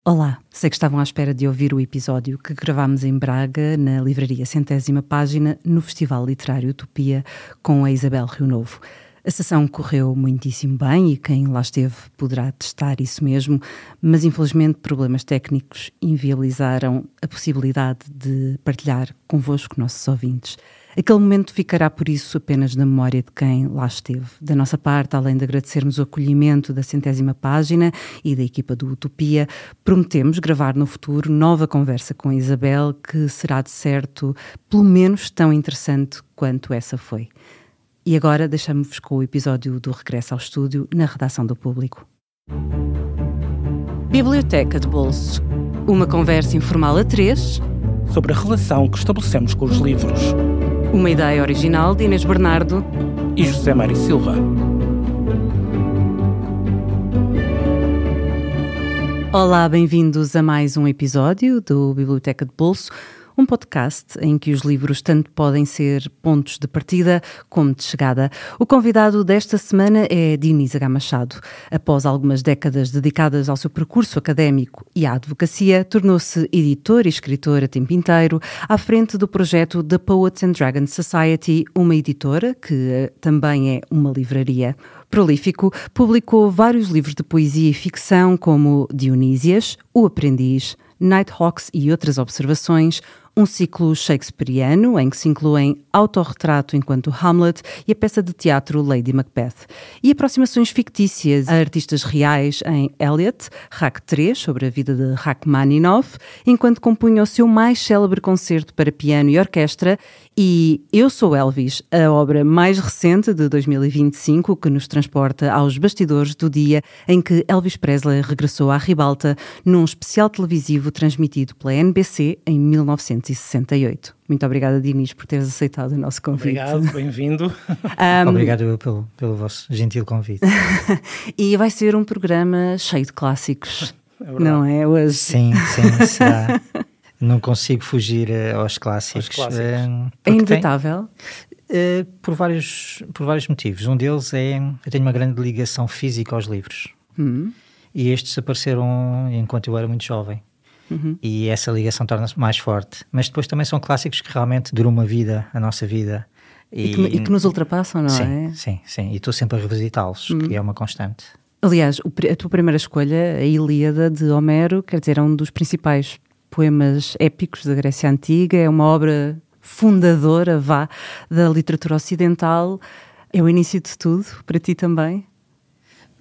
Olá, sei que estavam à espera de ouvir o episódio que gravámos em Braga, na livraria 100ª Página, no Festival Literário Utopia, com a Isabel Rio Novo. A sessão correu muitíssimo bem e quem lá esteve poderá testar isso mesmo, mas infelizmente problemas técnicos inviabilizaram a possibilidade de partilhar convosco, nossos ouvintes. Aquele momento ficará, por isso, apenas na memória de quem lá esteve. Da nossa parte, além de agradecermos o acolhimento da 100ª Página e da equipa do Utopia, prometemos gravar no futuro nova conversa com a Isabel, que será, de certo, pelo menos tão interessante quanto essa foi. E agora deixamos-vos com o episódio do Regresso ao Estúdio, na redação do Público. Biblioteca de Bolso. Uma conversa informal a três sobre a relação que estabelecemos com os livros. Uma ideia original de Inês Bernardo e José Mário Silva. Olá, bem-vindos a mais um episódio do Biblioteca de Bolso, um podcast em que os livros tanto podem ser pontos de partida como de chegada. O convidado desta semana é Dionísio H. Machado. Após algumas décadas dedicadas ao seu percurso académico e à advocacia, tornou-se editor e escritor a tempo inteiro, à frente do projeto The Poets and Dragons Society, uma editora que também é uma livraria. Prolífico, publicou vários livros de poesia e ficção como Dionísias, O Aprendiz, Nighthawks e outras observações, um ciclo shakespeariano em que se incluem autorretrato enquanto Hamlet e a peça de teatro Lady Macbeth, e aproximações fictícias a artistas reais em Eliot, Rack 3, sobre a vida de Rachmaninoff, enquanto compunha o seu mais célebre concerto para piano e orquestra, e Eu Sou Elvis, a obra mais recente de 2025 que nos transporta aos bastidores do dia em que Elvis Presley regressou à ribalta num especial televisivo transmitido pela NBC em 1968. Muito obrigada, Dionísio, por teres aceitado o nosso convite. Obrigado, bem-vindo. Obrigado pelo vosso gentil convite. E vai ser um programa cheio de clássicos, não é? Hoje. Sim, será. Não consigo fugir aos clássicos. É inevitável? Por vários motivos. Um deles é, eu tenho uma grande ligação física aos livros. E estes apareceram enquanto eu era muito jovem. E essa ligação torna-se mais forte. Mas depois também são clássicos que realmente duram uma vida, a nossa vida. E que nos ultrapassam, não é? Sim. E estou sempre a revisitá-los, que é uma constante. Aliás, a tua primeira escolha, a Ilíada de Homero, quer dizer, é um dos principais poemas épicos da Grécia Antiga, é uma obra fundadora, da literatura ocidental. É o início de tudo, para ti também?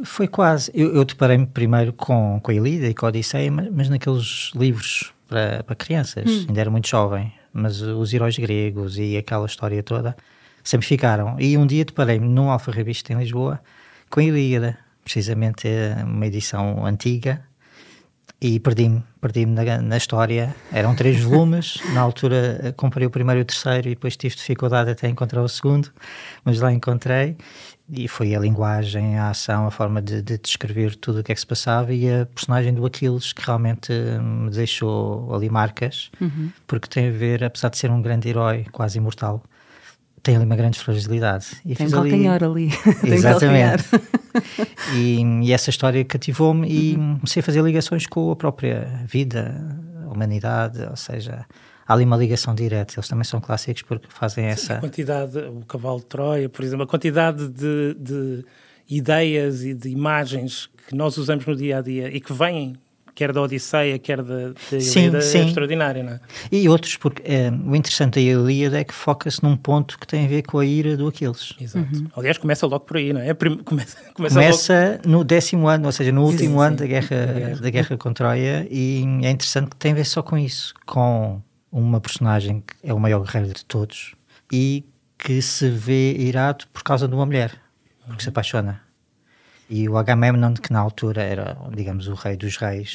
Foi quase. Eu deparei-me primeiro com a Ilíada e com a Odisseia, mas naqueles livros para crianças. Ainda era muito jovem, mas os heróis gregos e aquela história toda sempre ficaram. E um dia deparei-me num alfarrabista em Lisboa com a Ilíada, precisamente uma edição antiga, e perdi-me na história. Eram 3 volumes, na altura comprei o primeiro e o terceiro e depois tive dificuldade até encontrar o segundo, mas lá encontrei. E foi a linguagem, a ação, a forma de descrever tudo o que é que se passava, e a personagem do Aquiles que realmente me deixou ali marcas, porque tem a ver, apesar de ser um grande herói, quase imortal, tem ali uma grande fragilidade. E tem calcanhar ali. Exatamente. E essa história cativou-me e comecei a fazer ligações com a própria vida, a humanidade, ou seja, há ali uma ligação direta. Eles também são clássicos porque fazem essa... A quantidade, o Cavalo de Troia, por exemplo, a quantidade de ideias e de imagens que nós usamos no dia-a-dia e que vêm, quer da Odisseia, quer da Ilíada, é extraordinária, não é? E outros, porque o interessante da Ilíada é que foca-se num ponto que tem a ver com a ira do Aquiles. Exato. Aliás, começa logo por aí, não é? Começa no 10º ano, ou seja, no último ano da guerra com Troia, e é interessante que tem a ver só com isso, com uma personagem que é o maior guerreiro de todos e que se vê irado por causa de uma mulher, porque se apaixona. E o Agamemnon, que na altura era, digamos, o rei dos reis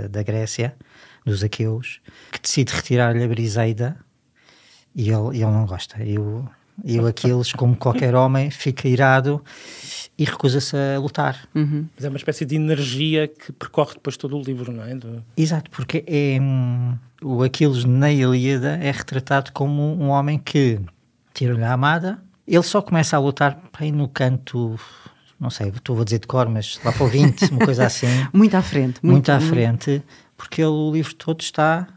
da Grécia, dos aqueus, que decide retirar-lhe a Briseida, e ele não gosta. E o Aquiles, como qualquer homem, fica irado e recusa-se a lutar. Mas é uma espécie de energia que percorre depois todo o livro, não é? Exato, porque o Aquiles na Ilíada é retratado como um homem que tira-lhe a amada. Ele só começa a lutar aí no canto não sei, vou dizer de cor, mas lá para o 20, uma coisa assim. Muito à frente. Muito à frente, porque o livro todo está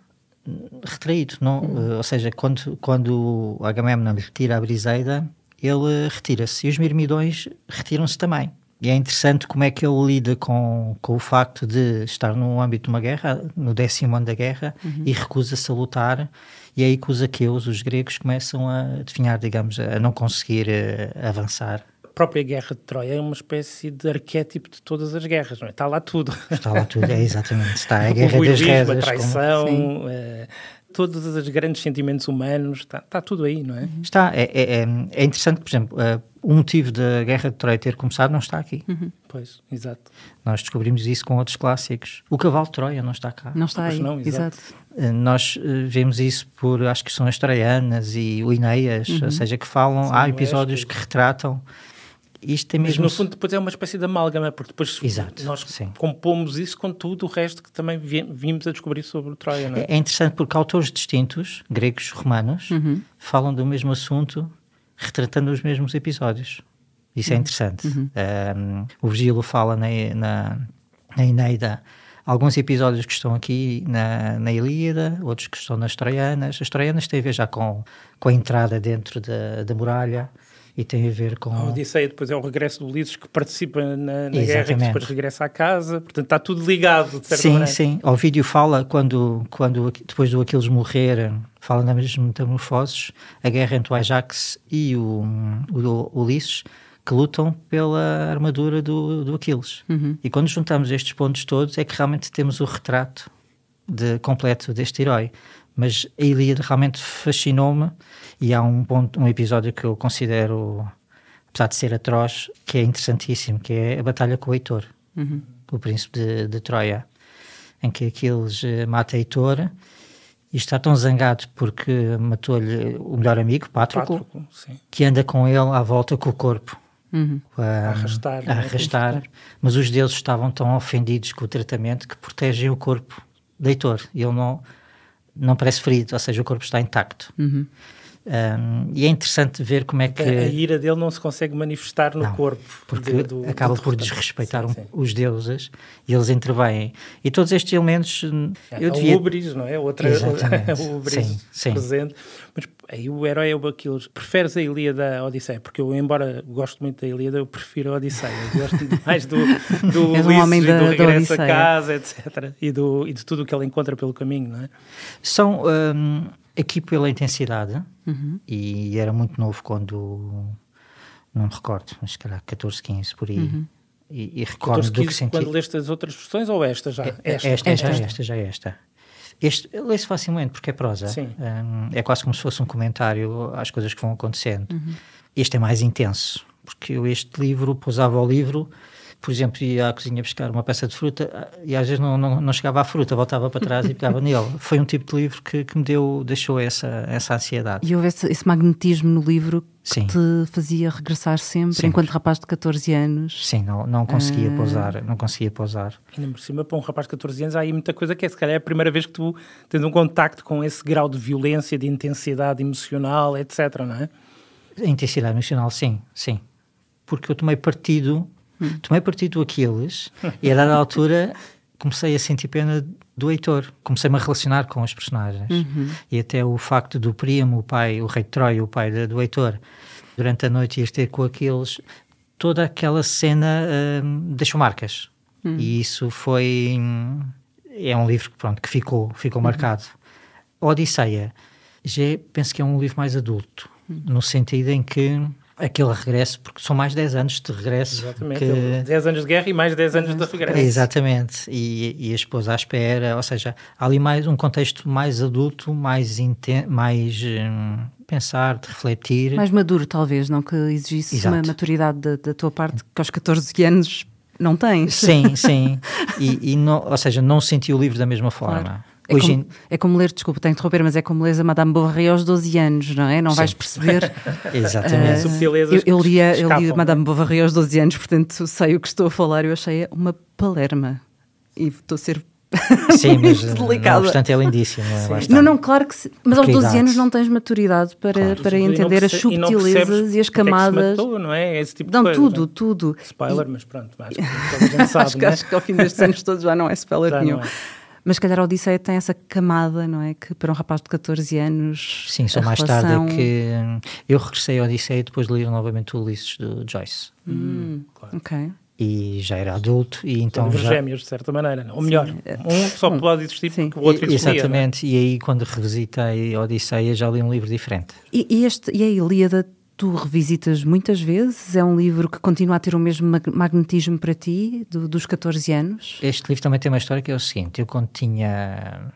retraído, não? Ou seja, quando o Agamemnon lhe tira a Briseida, ele retira-se, e os Mirmidões retiram-se também. E é interessante como é que ele lida com o facto de estar no âmbito de uma guerra, no 10º ano da guerra, e recusa-se a lutar, e é aí que os aqueus, os gregos, começam a definhar, digamos, a não conseguir avançar. A própria Guerra de Troia é uma espécie de arquétipo de todas as guerras, não é? Está lá tudo. Está lá tudo, é exatamente. Está a Guerra das Rezas. A traição, todos os grandes sentimentos humanos, está tudo aí, não é? Está, é interessante, por exemplo, o motivo da Guerra de Troia ter começado não está aqui. Pois, exato. Nós descobrimos isso com outros clássicos. O Cavalo de Troia não está cá. Não está aí, não, exato. Nós vemos isso por, acho que são as Troianas e o Ineias, ou seja, que falam, há episódios que retratam. Isto tem mesmo... Mas no fundo depois é uma espécie de amálgama, porque depois nós compomos isso com tudo o resto que também vimos a descobrir sobre Troia, não é? É interessante porque autores distintos, gregos, romanos, falam do mesmo assunto, retratando os mesmos episódios. Isso é interessante. O Virgílio fala na Eneida alguns episódios que estão aqui na Ilíada, outros que estão nas Troianas. As Troianas têm a ver já com a entrada dentro da muralha, e tem a ver com... A Odisseia depois é o regresso do Ulisses, que participa na guerra e que depois regressa à casa. Portanto, está tudo ligado, de certa maneira. Sim. Ovídio fala, quando depois do Aquiles morrer, fala nas mesmas metamorfoses, a guerra entre o Ajax e o Ulisses, que lutam pela armadura do Aquiles. E quando juntamos estes pontos todos, é que realmente temos o retrato completo deste herói. Mas a Ilíada realmente fascinou-me, e há um episódio que eu considero, apesar de ser atroz, que é interessantíssimo, que é a batalha com o Heitor, o príncipe de Troia, em que Aquiles mata Heitor e está tão zangado porque matou-lhe o melhor amigo, Pátroclo, que anda com ele à volta com o corpo. A arrastar. Mas os deuses estavam tão ofendidos com o tratamento que protegem o corpo de Heitor, e ele não parece ferido, ou seja, o corpo está intacto. E é interessante ver como é que... A ira dele não se consegue manifestar no corpo. Porque acaba por desrespeitar os deuses, e eles intervêm. E todos estes elementos... O Ubris, não é? O Ubris presente. Mas aí o herói é o Aquiles. Preferes a Ilíada à Odisseia? Porque eu, embora gosto muito da Ilíada, eu prefiro a Odisseia. Eu gosto mais do Ulisses e do regresso a casa, etc. E de tudo o que ele encontra pelo caminho, não é? São... aqui pela intensidade, e era muito novo quando, não me recordo, mas se calhar 14, 15 por aí, e recordo do que senti. Quando leste as outras versões ou esta já? Esta. Este lê-se facilmente porque é prosa. É quase como se fosse um comentário às coisas que vão acontecendo. Este é mais intenso, porque eu este livro, pousava ao livro, por exemplo, ia à cozinha buscar uma peça de fruta e às vezes não chegava à fruta, voltava para trás e pegava nele. Foi um tipo de livro que me deixou essa ansiedade. E houve esse magnetismo no livro que te fazia regressar sempre, enquanto rapaz de 14 anos. Sim, não conseguia pousar. Ainda por cima, para um rapaz de 14 anos, há aí muita coisa que se calhar é a primeira vez que tu tens um contacto com esse grau de violência, de intensidade emocional, etc., não é? A intensidade emocional, sim. Porque eu tomei partido do Aquiles e a dada altura comecei a sentir pena do Heitor, comecei-me a relacionar com os personagens, e até o facto do Príamo, o pai, o rei de Troia, o pai do Heitor, durante a noite ir ter com Aquiles, toda aquela cena deixou marcas, e isso é um livro que ficou marcado. A Odisseia, penso que é um livro mais adulto, no sentido em que aquele regresso, porque são mais 10 anos de regresso. Exatamente, 10 anos de guerra e mais 10 anos de regresso. Exatamente, e a esposa à espera, ou seja, há ali mais um contexto mais adulto, mais pensar, de refletir. Mais maduro, talvez, não? Que exigisse uma maturidade da tua parte que aos 14 anos não tens. Sim, e não, ou seja, não senti o livro da mesma forma. Claro. É como ler, desculpa, tenho que interromper, mas é como ler a Madame Bovary aos 12 anos, não é? Não vais perceber. Exatamente. Eu li a Madame Bovary aos 12 anos, portanto sei o que estou a falar. Eu achei uma palerma e estou a ser Sim, mas delicada. Não obstante é lindíssimo. Não, claro que sim. Mas aos 12 anos não tens maturidade para entender as subtilezas e as camadas. Matou, não é? Esse tipo de não, coisa, tudo. Spoiler, mas pronto, acho que toda a gente sabe, acho que ao fim destes anos todos já não é spoiler nenhum. Mas se calhar a Odisseia tem essa camada, não é? Que para um rapaz de 14 anos... Sim, só mais tarde que... Eu regressei à Odisseia depois de ler novamente o Ulisses de Joyce. Claro. Ok. E já era adulto e então já... gêmeos, de certa maneira. Ou melhor, um só pode existir porque o outro existia. Exatamente. E aí quando revisitei a Odisseia já li um livro diferente. E a Ilíada tu revisitas muitas vezes? É um livro que continua a ter o mesmo magnetismo para ti dos 14 anos? Este livro também tem uma história que é o seguinte. Eu quando tinha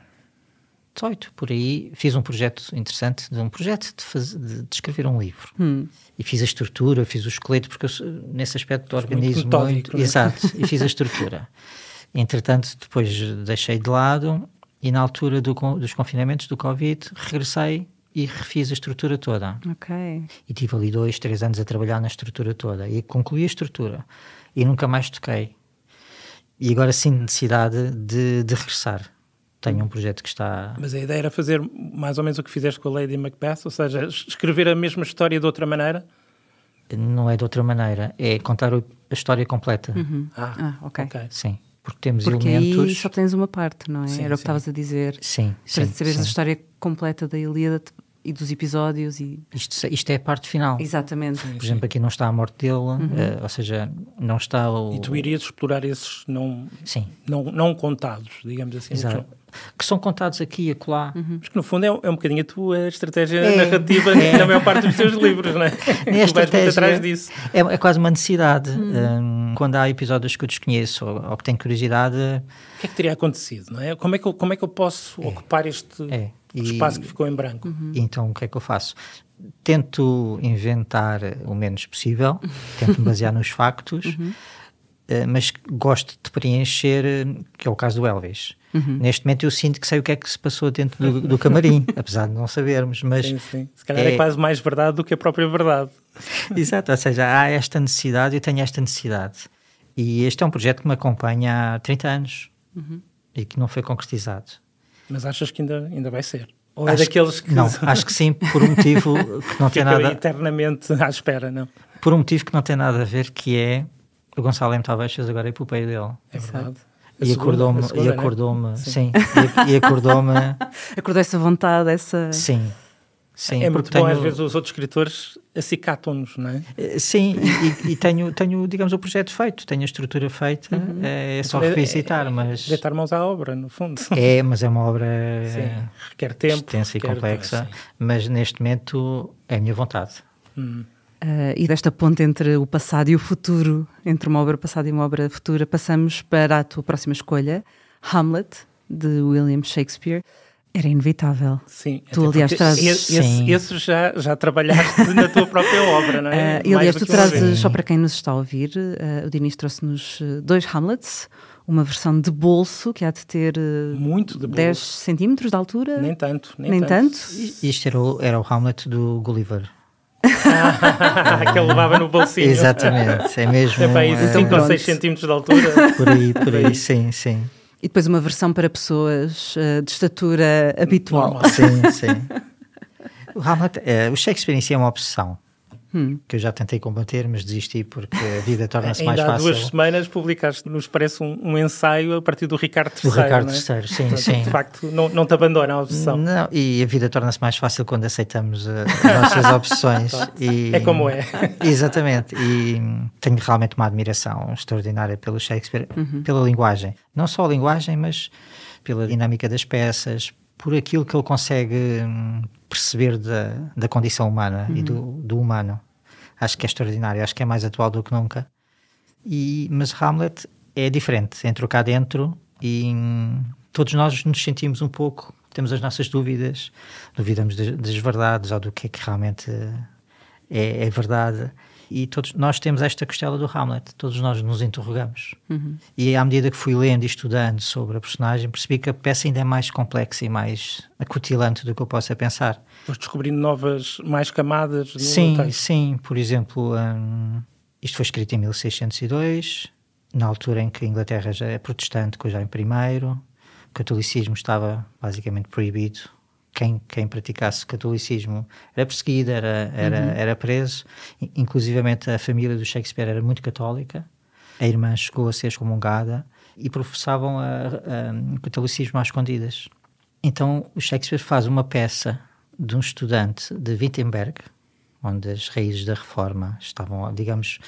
18, por aí, fiz um projeto interessante, de escrever um livro. E fiz a estrutura, fiz o esqueleto, porque eu, nesse aspecto organizo muito. Exato, e fiz a estrutura. Entretanto, depois deixei de lado e na altura dos confinamentos do Covid, regressei e refiz a estrutura toda. Ok. E tive ali 2, 3 anos a trabalhar na estrutura toda. E concluí a estrutura. E nunca mais toquei. E agora sinto necessidade de regressar. Tenho um projeto que está... Mas a ideia era fazer mais ou menos o que fizeste com a Lady Macbeth? Ou seja, escrever a mesma história de outra maneira? Não é de outra maneira. É contar a história completa. Ok. Sim. Porque temos porque elementos... aí só tens uma parte, não é? Sim, era o que estavas a dizer. Sim. Para saberes a história completa da Ilíada e dos episódios. Isto é a parte final. Exatamente. Por exemplo, aqui não está a morte dele, ou seja, não está o... E tu irias explorar esses não contados, digamos assim. Exato. Que são contados aqui e acolá. Mas que no fundo é um bocadinho a tua estratégia narrativa na maior parte dos teus livros, não é? Tu vais muito atrás disso. É quase uma necessidade. Quando há episódios que eu desconheço ou que tenho curiosidade... O que é que teria acontecido, não é? Como é que eu posso ocupar este espaço que ficou em branco? Então, o que é que eu faço? Tento inventar o menos possível, tento me basear nos factos, mas gosto de preencher, que é o caso do Elvis. Neste momento eu sinto que sei o que é que se passou dentro do camarim, apesar de não sabermos, mas... Sim. Se calhar é quase mais verdade do que a própria verdade. Exato, ou seja, há esta necessidade, eu tenho esta necessidade. E este é um projeto que me acompanha há 30 anos e que não foi concretizado. Mas achas que ainda vai ser? Ou é daqueles que... Não, acho que sim, por um motivo que não tem nada... eternamente à espera, não? Por um motivo que não tem nada a ver, que é o Gonçalo M. Tavares fez agora a epopeia dele. É verdade. E acordou-me, Acordou essa vontade, essa... Sim. É muito bom, às vezes os outros escritores acicatam-nos, não é? Sim, e tenho, digamos, o projeto feito, tenho a estrutura feita, é só revisitar, mas... Deitar mãos à obra, no fundo. Mas é uma obra requer tempo, extensa e complexa, mas neste momento é a minha vontade. E desta ponte entre o passado e o futuro, entre uma obra passada e uma obra futura, passamos para a tua próxima escolha, Hamlet, de William Shakespeare. Era inevitável. Sim. Tu, aliás, trazes... Esse já trabalhaste na tua própria obra, não é? E, aliás, tu trazes, só para quem nos está a ouvir, o Dinis trouxe-nos 2 Hamlets, uma versão de bolso, que há de ter muito de 10 centímetros de altura. Nem tanto. Isto era o Hamlet do Gulliver. Que ele levava no bolsinho. Exatamente, é mesmo. É para aí 5 ou 6 centímetros de altura. Por aí, sim. E depois uma versão para pessoas de estatura habitual. Normal. Sim. O Hamlet, o Shakespeare em si é uma obsessão. Que eu já tentei combater, mas desisti porque a vida torna-se mais fácil. Ainda há 2 semanas publicaste-nos, parece um ensaio a partir do Ricardo III. Do Ricardo III, sim. De facto, não te abandona a obsessão. Não, e a vida torna-se mais fácil quando aceitamos as nossas opções. É como é. Exatamente. E tenho realmente uma admiração extraordinária pelo Shakespeare, pela linguagem. Não só a linguagem, mas pela dinâmica das peças, por aquilo que ele consegue perceber da condição humana e do humano. Acho que é extraordinário, acho que é mais atual do que nunca. Mas Hamlet é diferente, entrou cá dentro e todos nós nos sentimos um pouco, temos as nossas dúvidas, duvidamos das verdades ou do que é que realmente é verdade. E todos nós temos esta costela do Hamlet, todos nós nos interrogamos. E à medida que fui lendo e estudando sobre a personagem, percebi que a peça ainda é mais complexa e mais acutilante do que eu possa pensar. Vais descobrindo mais camadas no texto. Sim. Por exemplo, isto foi escrito em 1602, na altura em que a Inglaterra já é protestante, com o Jaime I. catolicismo estava basicamente proibido. Quem praticasse catolicismo era perseguido, era preso. Inclusivamente a família do Shakespeare era muito católica. A irmã chegou a ser excomungada e professavam o catolicismo às escondidas. Então o Shakespeare faz uma peça de um estudante de Wittenberg, onde as raízes da Reforma estavam, digamos,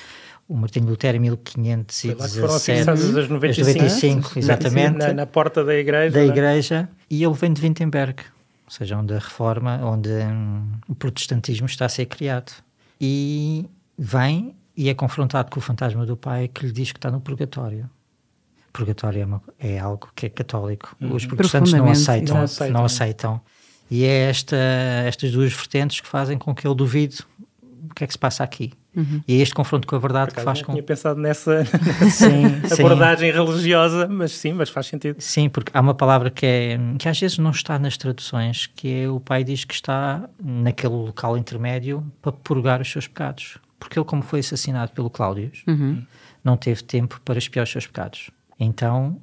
o Martinho Lutero em 1517. Foram fixadas as 95, exatamente. Na porta da igreja. Da igreja, e ele vem de Wittenberg, ou seja, onde a Reforma, onde o protestantismo está a ser criado. E vem e é confrontado com o fantasma do pai que lhe diz que está no purgatório. Purgatório é algo que é católico. Os protestantes não aceitam. E é estas duas vertentes que fazem com que ele duvide o que é que se passa aqui. E é este confronto com a verdade que faz com... Eu tinha pensado nessa abordagem religiosa, mas faz sentido. Sim, porque há uma palavra que às vezes não está nas traduções, que é o pai diz que está naquele local intermédio para purgar os seus pecados. Porque ele, como foi assassinado pelo Cláudio, não teve tempo para expiar os seus pecados. Então...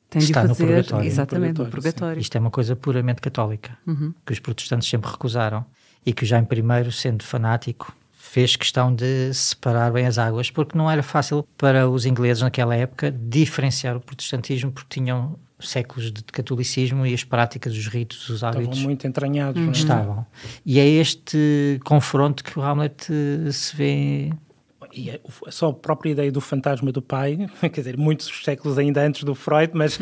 Tem de está fazer, no purgatório. Exatamente, no purgatório. Isto é uma coisa puramente católica, que os protestantes sempre recusaram, e que o Jaime I, sendo fanático, fez questão de separar bem as águas, porque não era fácil para os ingleses naquela época diferenciar o protestantismo, porque tinham séculos de catolicismo e as práticas, os ritos, os hábitos... Estavam muito entranhados. Não é? Estavam. E é este confronto que o Hamlet se vê... E só a própria ideia do fantasma do pai, quer dizer, muitos séculos ainda antes do Freud, mas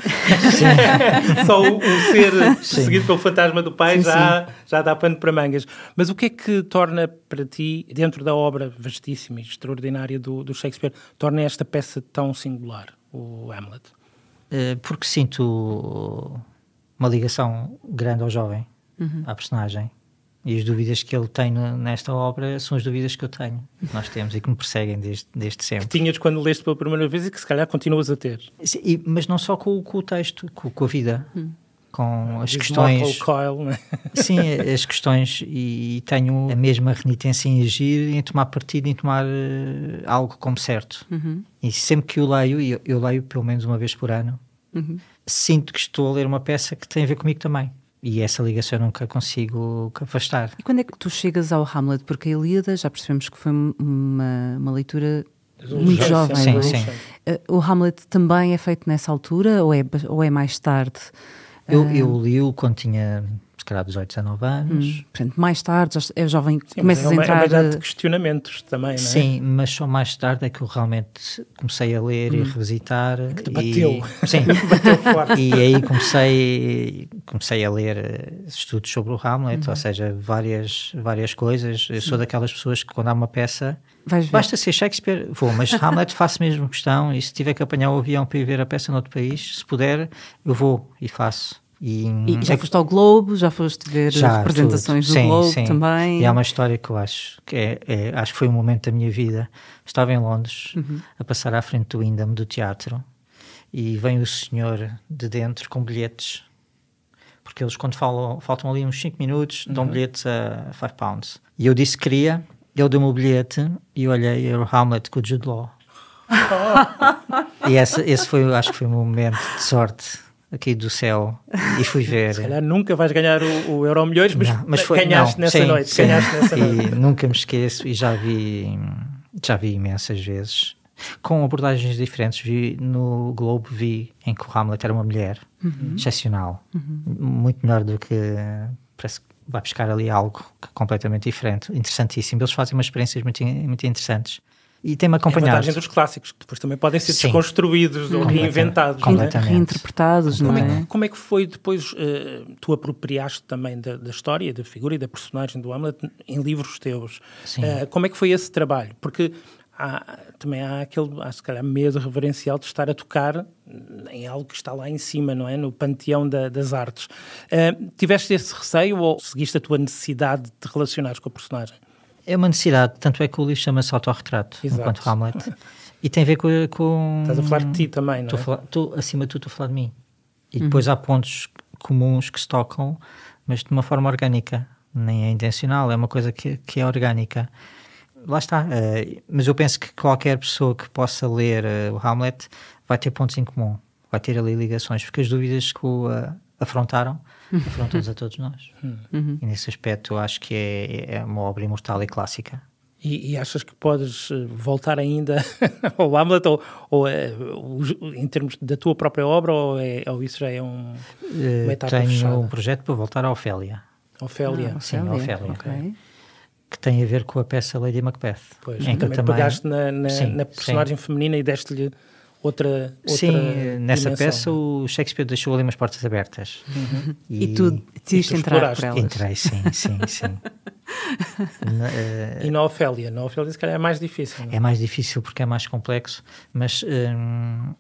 só o ser perseguido pelo fantasma do pai já dá pano para mangas. Mas o que é que torna para ti, dentro da obra vastíssima e extraordinária do Shakespeare, torna esta peça tão singular, o Hamlet? Porque sinto uma ligação grande ao jovem, à personagem. E as dúvidas que ele tem nesta obra são as dúvidas que eu tenho, que nós temos e que me perseguem desde sempre. Que tinhas quando leste pela primeira vez e que se calhar continuas a ter. Sim, mas não só com o texto, com a vida, com as questões... Coil, né? Sim, as questões, e tenho a mesma renitência em agir, em tomar partido, em tomar algo como certo. E sempre que eu leio, e eu leio pelo menos uma vez por ano, sinto que estou a ler uma peça que tem a ver comigo também. E essa ligação eu nunca consigo afastar. E quando é que tu chegas ao Hamlet? Porque a Ilíada já percebemos que foi uma leitura muito jovem. Sim. O Hamlet também é feito nessa altura ou é mais tarde? Eu li-o quando tinha, se calhar, 18, 19 anos. Portanto, mais tarde, é jovem, sim, começas a entrar... É uma idade de questionamentos também, não é? Sim, mas só mais tarde é que eu realmente comecei a ler e a revisitar. Que te bateu. Sim. Bateu forte. E aí comecei a ler estudos sobre o Hamlet, ou seja, várias coisas. Eu sou daquelas pessoas que quando há uma peça... Basta ser Shakespeare, mas Hamlet faço mesmo questão, e se tiver que apanhar o avião para ir ver a peça noutro país, se puder, eu vou e faço. E já foste ao Globo, já foste ver representações do Globo também. E há uma história que eu acho que acho que foi um momento da minha vida. Estava em Londres a passar à frente do Windham, do teatro, e vem o senhor de dentro com bilhetes, porque eles quando faltam ali uns 5 minutos dão bilhetes a £5. E eu disse que queria. Ele deu-me o bilhete e eu olhei, era o Hamlet com o Jude Law. E esse foi, acho que foi um momento de sorte aqui do céu, e fui ver. Se calhar nunca vais ganhar o Euromilhões, mas ganhaste nessa noite. E nunca me esqueço, e já vi imensas vezes, com abordagens diferentes. Vi no Globo, em que o Hamlet era uma mulher, excepcional, muito melhor do que... Parece que vai buscar ali algo completamente diferente, interessantíssimo. Eles fazem umas experiências muito, muito interessantes. E tem-me acompanhado. É a vantagem dos clássicos, que depois também podem ser desconstruídos ou reinventados. Reinterpretados, não é? Como é que foi depois, tu apropriaste também da história, da figura e da personagem do Hamlet em livros teus? Como é que foi esse trabalho? Porque também há se calhar medo reverencial de estar a tocar em algo que está lá em cima, não é? No panteão das artes. Tiveste esse receio ou seguiste a tua necessidade de te relacionares com a personagem? É uma necessidade, tanto é que o livro chama-se Autorretrato, enquanto Hamlet. E tem a ver com... Estás a falar de ti também, não é? Acima de tudo, estou a falar de mim. E depois há pontos comuns que se tocam, mas de uma forma orgânica. Nem é intencional, é uma coisa que é orgânica. Lá está. Mas eu penso que qualquer pessoa que possa ler o Hamlet vai ter pontos em comum. vai ter ali ligações, porque as dúvidas que o afrontam-nos a todos nós. E nesse aspecto eu acho que é uma obra imortal e clássica. E achas que podes voltar ainda ao Hamlet, ou em termos da tua própria obra, ou isso já é uma etapa fechada? Tenho um projeto para voltar à Ofélia. Ofélia? Sim, a Ofélia. Okay. Que tem a ver com a peça Lady Macbeth. Pois, também pegaste na personagem feminina e deste-lhe outra sim, nessa dimensão. peça o Shakespeare deixou ali umas portas abertas. E tu decidiste entrar por elas. Entrei, sim. E na Ofélia se calhar é mais difícil. Não? É mais difícil porque é mais complexo, mas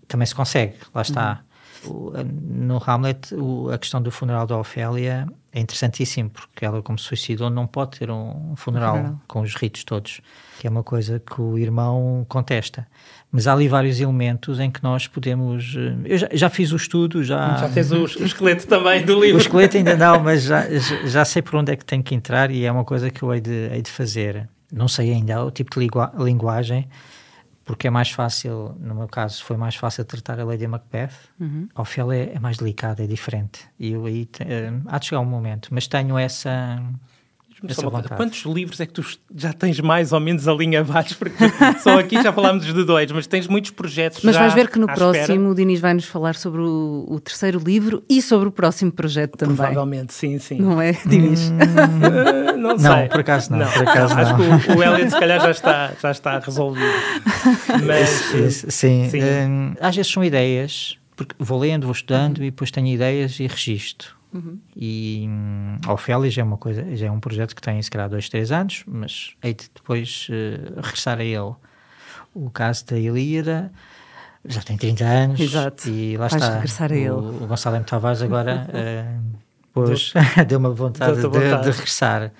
também se consegue, lá está. No Hamlet, a questão do funeral da Ofélia é interessantíssimo, porque ela, como se suicidou, não pode ter um funeral com os ritos todos, que é uma coisa que o irmão contesta. Mas há ali vários elementos em que nós podemos... Eu já fiz o estudo, Já tens o esqueleto também do livro. O esqueleto ainda não, mas já sei por onde é que tenho que entrar, e é uma coisa que eu hei de fazer. Não sei ainda o tipo de linguagem, porque é mais fácil, no meu caso, foi mais fácil tratar a Lady Macbeth. A Ofélia é mais delicada, é diferente. E eu aí há de chegar um momento, mas tenho essa vontade. Quantos livros é que tu já tens mais ou menos alinhavados? Porque só aqui já falámos de 2, mas tens muitos projetos. Mas já vais ver que no próximo espera. o Dinis vai-nos falar sobre o terceiro livro e sobre o próximo projeto também. Provavelmente, sim. Não é, Dinis? Não sei. Não, por acaso não. Acho que o Elliot se calhar já está resolvido. Mas, sim. Às vezes são ideias, porque vou lendo, vou estudando e depois tenho ideias e registro. E a Ofélia já é um projeto que tem se calhar 2-3 anos, mas hei de depois regressar a ele. O caso da Ilíada já tem 30 anos. Exato. E lá Vais está regressar a ele. O Gonçalo M. Tavares agora deu uma vontade de regressar.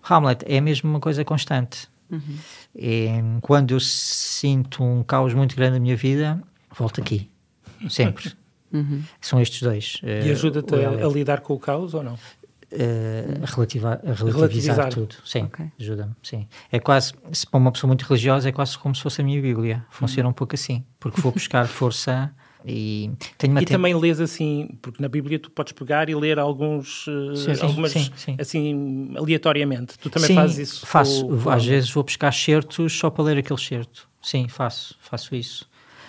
O Hamlet é mesmo uma coisa constante. Quando eu sinto um caos muito grande na minha vida, volto aqui, sempre. São estes dois. E ajuda-te a lidar com o caos ou não? A relativizar tudo. Sim, okay. Ajuda-me. Sim. É quase, se para uma pessoa muito religiosa, é quase como se fosse a minha Bíblia. Funciona um pouco assim, porque vou buscar força e tenho também lês assim, porque na Bíblia tu podes pegar e ler algumas sim. assim aleatoriamente. Tu também fazes isso? Faço. Às vezes vou buscar certos só para ler aquele certo. Sim, faço isso.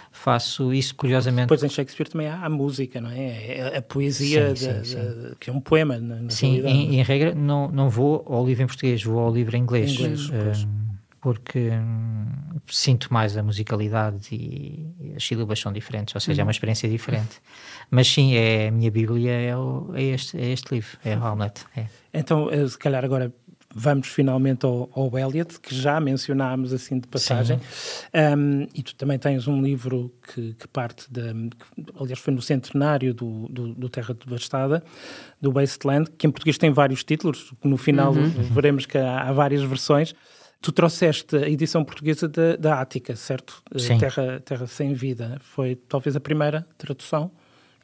Faço isso, curiosamente. Depois em Shakespeare também há a música, não é? A poesia, que é um poema, na realidade. Em regra, não vou ao livro em português, vou ao livro em inglês. Porque sinto mais a musicalidade e as sílabas são diferentes, ou seja, é uma experiência diferente. Mas sim, a minha Bíblia é este livro, é Hamlet. Então, se calhar agora vamos finalmente ao Elliot, que já mencionámos assim de passagem. E tu também tens um livro que parte aliás foi no centenário do Terra Devastada, do Wasteland, que em português tem vários títulos, no final veremos que há várias versões. Tu trouxeste a edição portuguesa da Ática, certo? Sim. Terra Sem Vida. Foi talvez a primeira tradução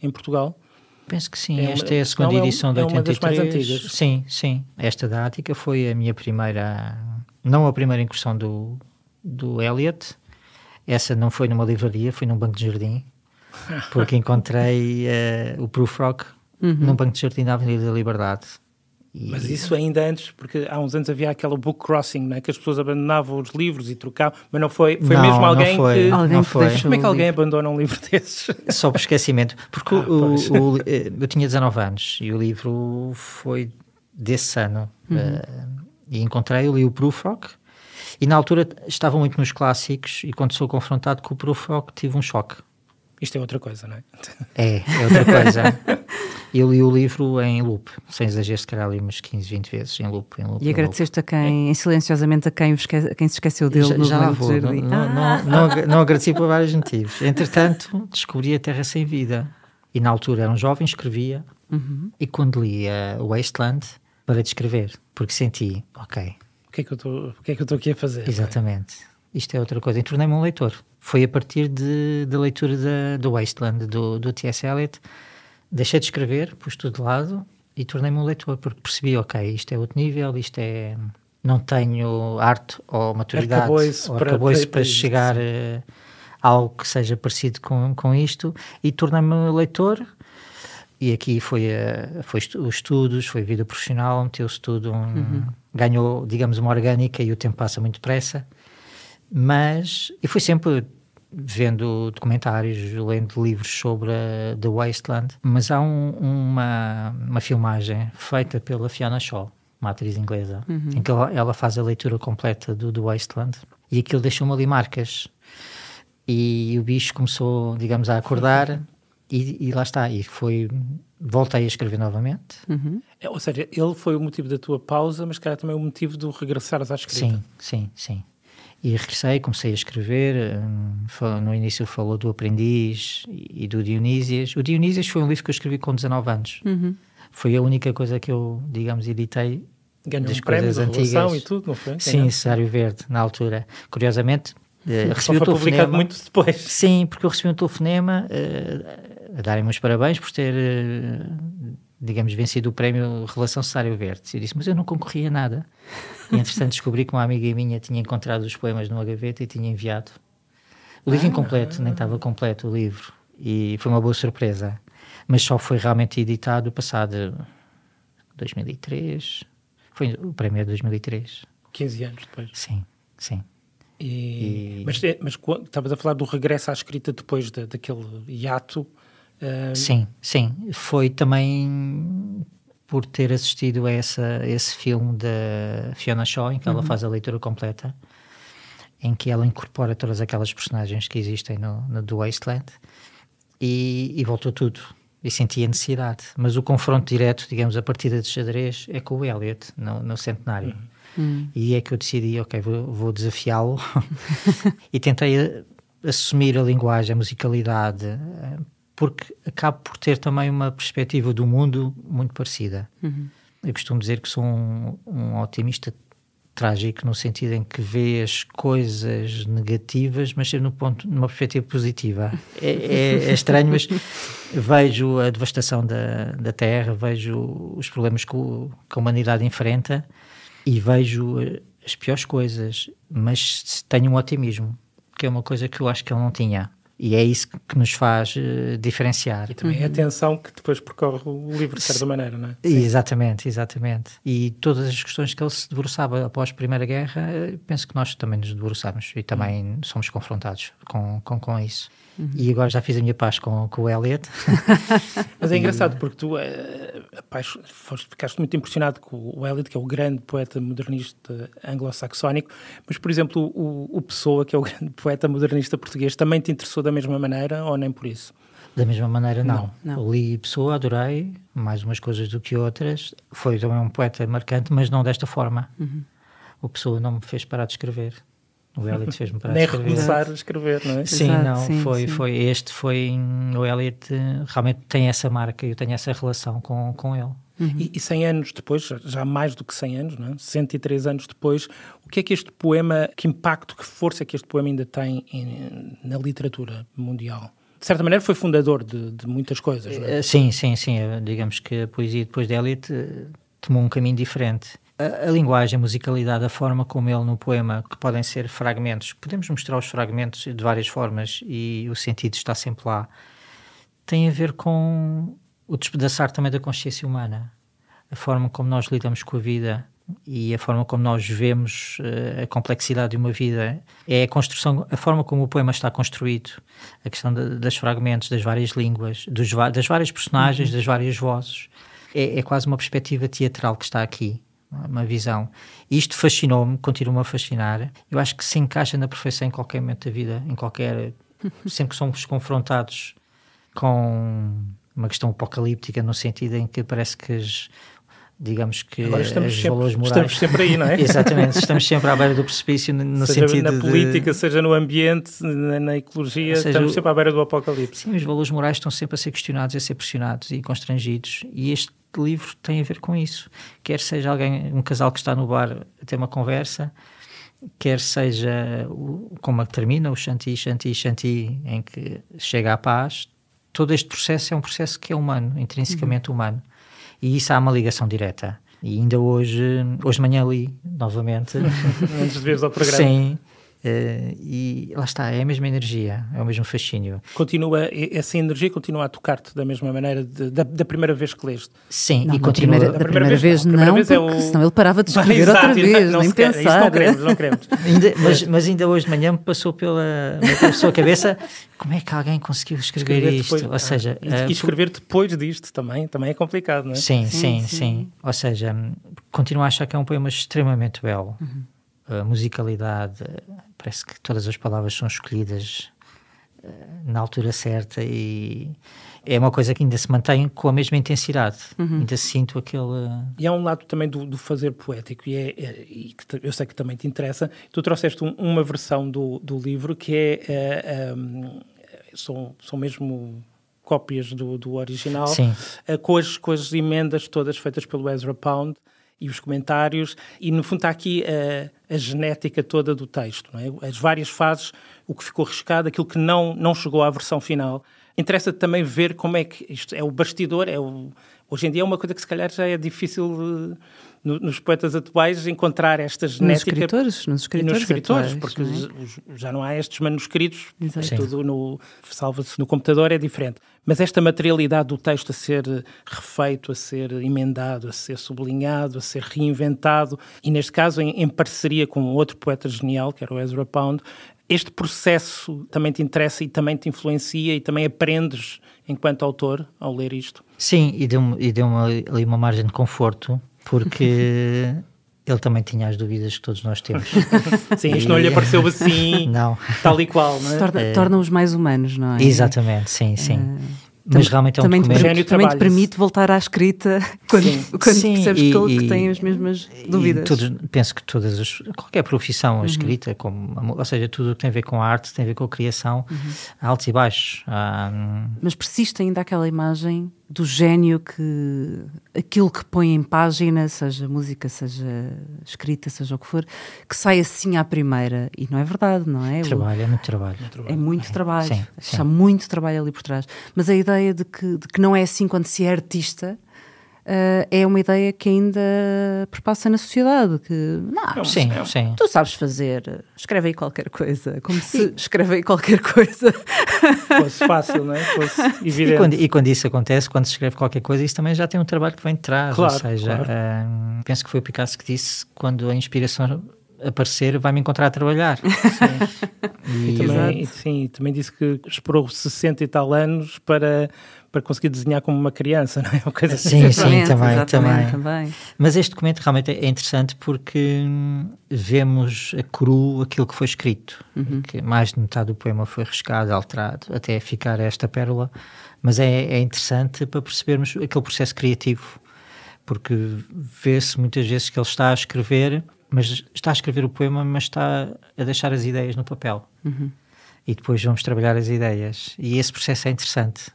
em Portugal. Penso que sim, esta é a segunda edição de 83. É uma das mais antigas. Sim. Esta da Ática foi a minha primeira, não a primeira incursão do Elliot. Essa não foi numa livraria, foi num banco de jardim, porque encontrei o Prufrock num banco de jardim da Avenida da Liberdade. Mas isso ainda antes, porque há uns anos havia aquela book crossing, não é? Que as pessoas abandonavam os livros e trocavam, mas não foi mesmo alguém que... Não foi. Como é que alguém abandona um livro desses? Só por esquecimento, porque eu tinha 19 anos e o livro foi desse ano, e encontrei-o, li o Prufrock, e na altura estava muito nos clássicos, e quando sou confrontado com o Prufrock tive um choque. Isto é outra coisa, não é? É outra coisa. Eu li o livro em loop, sem exagero, se calhar li umas 15, 20 vezes em loop. E agradeceste a quem, silenciosamente, a quem se esqueceu dele já no vou, jardim? Não agradeci por vários motivos. Entretanto, descobri a Terra Sem Vida. E na altura era um jovem, escrevia, e quando li o Wasteland, parei de escrever, porque senti, ok. O que é que eu estou aqui a fazer? Exatamente. Isto é outra coisa. E tornei-me um leitor. Foi a partir da leitura do Wasteland, do T.S. Eliot. Deixei de escrever, pus tudo de lado e tornei-me um leitor, porque percebi, ok, isto é outro nível, isto é... Não tenho arte ou maturidade ou arcabouço para chegar algo que seja parecido com isto, e tornei-me leitor. E aqui foi os estudos, foi a vida profissional, meteu-se tudo, ganhou, digamos, uma orgânica, e o tempo passa muito depressa. E fui sempre vendo documentários, lendo livros sobre The Wasteland, mas há uma filmagem feita pela Fiona Shaw, uma atriz inglesa, em que ela faz a leitura completa do The Wasteland, e aquilo deixou-me ali marcas. E o bicho começou, digamos, a acordar, e lá está, voltei a escrever novamente. Ou seja, ele foi o motivo da tua pausa, mas calhar também o motivo de regressares à escrita. Sim. E regressei, comecei a escrever. No início falou do Aprendiz e do Dionísias. O Dionísias foi um livro que eu escrevi com 19 anos. Foi a única coisa que eu, digamos, editei. Ganhou um prémio de revelação e tudo, não foi? Sim, Cesário Verde, na altura. Curiosamente, recebi o telefonema. Publicado muito depois. Sim, porque eu recebi um telefonema a darem-me os parabéns por ter, digamos, vencido o prémio Revelação Cesário Verde. Eu disse, mas eu não concorri a nada. E, entretanto, descobri que uma amiga minha tinha encontrado os poemas numa gaveta e tinha enviado. O livro incompleto, nem estava completo o livro. E foi uma boa surpresa. Mas só foi realmente editado passado 2003. Foi o prémio de 2003. 15 anos depois. Sim. Mas estavas a falar do regresso à escrita depois daquele hiato. Sim. Foi também por ter assistido a esse filme da Fiona Shaw, em que ela faz a leitura completa, em que ela incorpora todas aquelas personagens que existem no The Wasteland, e voltou tudo. E senti a necessidade. Mas o confronto direto, digamos, a partida de xadrez, é com o Eliot, no centenário. E é que eu decidi, ok, vou desafiá-lo. E tentei assumir a linguagem, a musicalidade, porque acabo por ter também uma perspectiva do mundo muito parecida. Eu costumo dizer que sou um otimista trágico, no sentido em que vê as coisas negativas, mas sempre numa perspectiva positiva. É estranho, mas vejo a devastação da Terra, vejo os problemas que a humanidade enfrenta, e vejo as piores coisas, mas tenho um otimismo, que é uma coisa que eu acho que ele não tinha. E é isso que nos faz diferenciar. E também a atenção que depois percorre o livro, de certa maneira, não é? Exatamente. E todas as questões que ele se debruçava após a Primeira Guerra, penso que nós também nos debruçamos e também somos confrontados com isso. E agora já fiz a minha paz com o Eliot. Mas é engraçado porque tu ficaste muito impressionado com o Eliot, que é o grande poeta modernista anglo-saxónico, mas, por exemplo, o Pessoa, que é o grande poeta modernista português, também te interessou da mesma maneira ou nem por isso? Da mesma maneira, não. Li Pessoa, adorei, mais umas coisas do que outras. Foi também um poeta marcante, mas não desta forma. O Pessoa não me fez parar de escrever. O Eliot fez-me parar de escrever. Nem recomeçar a escrever, não é? Sim, o Eliot realmente tem essa marca, eu tenho essa relação com ele. E 100 anos depois, já mais do que 100 anos, não é? 103 anos depois, o que é que este poema, que impacto, que força é que este poema ainda tem na literatura mundial? De certa maneira foi fundador de muitas coisas, não é? Sim. Digamos que a poesia depois de Eliot tomou um caminho diferente. A linguagem, a musicalidade, a forma como ele no poema, que podem ser fragmentos, podemos mostrar os fragmentos de várias formas e o sentido está sempre lá, tem a ver com o despedaçar também da consciência humana, a forma como nós lidamos com a vida e a forma como nós vemos a complexidade de uma vida. É a construção, a forma como o poema está construído, a questão dos fragmentos, das várias línguas, das várias personagens, das várias vozes. É quase uma perspectiva teatral que está aqui. Uma visão. E isto fascinou-me, continua-me a fascinar. Eu acho que se encaixa na perfeição em qualquer momento da vida, sempre que somos confrontados com uma questão apocalíptica, no sentido em que parece que digamos que agora os valores morais... Estamos sempre aí, não é? Exatamente, estamos sempre à beira do precipício, no seja sentido na política, seja no ambiente, na ecologia, estamos sempre à beira do apocalipse. Sim, os valores morais estão sempre a ser questionados, a ser pressionados e constrangidos, e este livro tem a ver com isso. Quer seja um casal que está no bar a ter uma conversa, quer seja como termina o Shanti, em que chega à paz, todo este processo é um processo que é humano, intrinsecamente humano. E isso há uma ligação direta. E ainda hoje de manhã li novamente. Antes de veres ao programa. Sim, E lá está, é a mesma energia, é o mesmo fascínio. Essa energia continua a tocar-te da mesma maneira da primeira vez que leste? Sim, não, e continua... Da primeira vez não, porque senão ele parava de escrever outra vez, nem pensar. Isso não queremos. Mas ainda hoje de manhã me passou pela sua cabeça como é que alguém conseguiu escrever isto? Depois, ou seja... E escrever depois disto também é complicado, não é? Sim. Ou seja, continuo a achar que é um poema extremamente belo. A musicalidade, parece que todas as palavras são escolhidas na altura certa e é uma coisa que ainda se mantém com a mesma intensidade. Ainda sinto aquele... E há um lado também do fazer poético e que eu sei que também te interessa. Tu trouxeste uma versão do livro que são mesmo cópias do original, com as emendas todas feitas pelo Ezra Pound e os comentários, e no fundo está aqui a genética toda do texto, não é? As várias fases, o que ficou riscado, aquilo que não chegou à versão final. Interessa também ver como é que isto é o bastidor, hoje em dia é uma coisa que se calhar já é difícil nos poetas atuais encontrar esta genética. Nos escritores atuais, porque não já não há estes manuscritos, Exato. tudo salva-se no computador, é diferente. Mas esta materialidade do texto a ser refeito, a ser emendado, a ser sublinhado, a ser reinventado, e neste caso em parceria com outro poeta genial, que era o Ezra Pound, este processo também te interessa e também te influencia e também aprendes enquanto autor ao ler isto? Sim, e deu-me ali uma margem de conforto, porque ele também tinha as dúvidas que todos nós temos. Sim, isto não lhe apareceu assim, não. Tal e qual, não é? Torna-os mais humanos, não é? Exatamente, sim. Mas realmente é um documento... Também te permite voltar à escrita quando percebes que tem as mesmas dúvidas. Penso que qualquer profissão, a escrita, ou seja, tudo o que tem a ver com a arte, tem a ver com a criação, há altos e baixos. Mas persiste ainda aquela imagem do gênio que aquilo que põe em página, seja música, seja escrita, seja o que for, que sai assim à primeira. E não é verdade, não é? É muito trabalho. É muito trabalho. Sim. Há muito trabalho ali por trás. Mas a ideia de que não é assim quando se é artista é uma ideia que ainda perpassa na sociedade. Que, sim. Tu sabes fazer, escreve aí qualquer coisa. Como se escreve aí qualquer coisa fosse fácil, não é? Fosse evidente. E quando isso acontece, quando se escreve qualquer coisa, isso também já tem um trabalho que vem de trás. Claro, ou seja, penso que foi o Picasso que disse, quando a inspiração aparecer, vai-me encontrar a trabalhar. Também disse que esperou 60 e tal anos para conseguir desenhar como uma criança, não é? Uma coisa assim. Sim, também. Mas este documento realmente é interessante porque vemos a cru aquilo que foi escrito, que mais de metade do poema foi riscado, alterado, até ficar esta pérola, mas é interessante para percebermos aquele processo criativo, porque vê-se muitas vezes que ele está a escrever, mas está a escrever o poema, mas está a deixar as ideias no papel. E depois vamos trabalhar as ideias. E esse processo é interessante.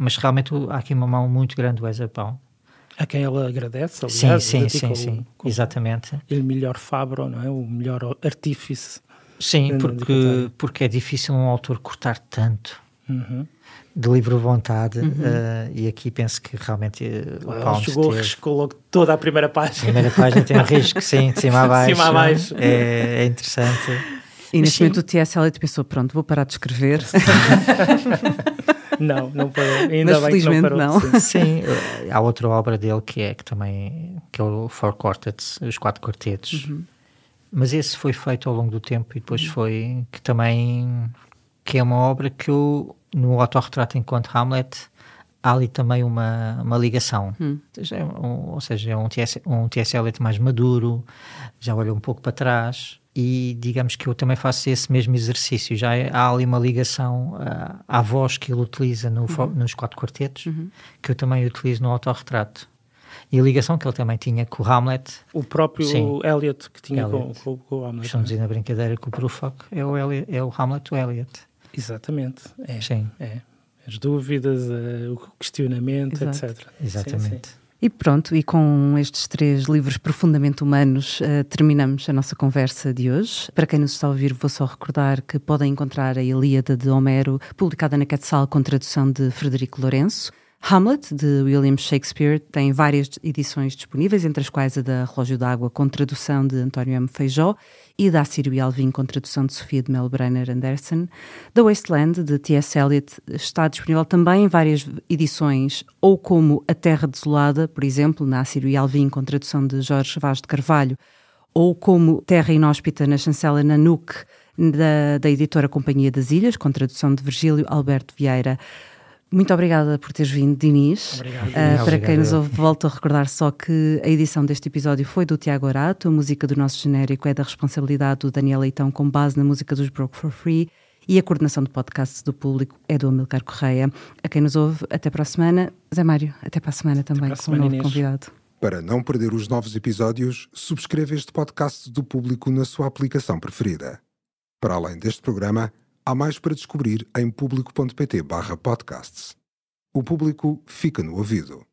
Mas realmente há aqui uma mão muito grande do Ezra Pound. A quem ela agradece, aliás. Sim, exatamente. O melhor fabro, não é? O melhor artífice. Sim, porque é difícil um autor cortar tanto. De livre vontade, e aqui penso que realmente riscou logo toda a primeira página. A primeira página tem um risco, sim, de cima a baixo. É interessante. E neste momento o T.S. Eliot pensou, pronto, vou parar de escrever. Não parou. Mas felizmente não. Sim, há outra obra dele que é o Four Quartets, os 4 quartetos. Mas esse foi feito ao longo do tempo e depois que é uma obra que no autorretrato enquanto Hamlet, há ali também uma ligação. Ou seja, é um T.S. Eliot mais maduro, já olha um pouco para trás, e digamos que eu também faço esse mesmo exercício. Já há ali uma ligação à voz que ele utiliza nos 4 quartetos, que eu também utilizo no autorretrato. E a ligação que ele também tinha com o Hamlet. O próprio Eliot que tinha com o Hamlet. Estamos na brincadeira que o Prufrock é o Hamlet do Eliot. Exatamente. Sim. As dúvidas, o questionamento, etc. Exatamente. Sim. E pronto, e com estes 3 livros profundamente humanos, terminamos a nossa conversa de hoje. Para quem nos está a ouvir, vou só recordar que podem encontrar a Ilíada de Homero, publicada na Quetzal com tradução de Frederico Lourenço. Hamlet, de William Shakespeare, tem várias edições disponíveis, entre as quais a da Relógio d'Água, com tradução de António M. Feijó, e da Assírio e Alvim, com tradução de Sofia de Melbrenner Anderson. The Wasteland, de T.S. Eliot, está disponível também em várias edições, ou como A Terra Desolada, por exemplo, na Assírio e Alvim, com tradução de Jorge Vaz de Carvalho, ou como Terra Inóspita, na chancela Nanuque, da editora Companhia das Ilhas, com tradução de Virgílio Alberto Vieira. Muito obrigada por teres vindo, Dinis. Obrigado. Para quem nos ouve, volto a recordar só que a edição deste episódio foi do Tiago Arato, a música do nosso genérico é da responsabilidade do Daniel Leitão, com base na música dos Broke for Free, e a coordenação de podcasts do público é do Amilcar Correia. A quem nos ouve, até para a semana. Zé Mário, até para a semana também, com um novo convidado. Para não perder os novos episódios, subscreva este podcast do Público na sua aplicação preferida. Para além deste programa, há mais para descobrir em público.pt/podcasts. O Público fica no ouvido.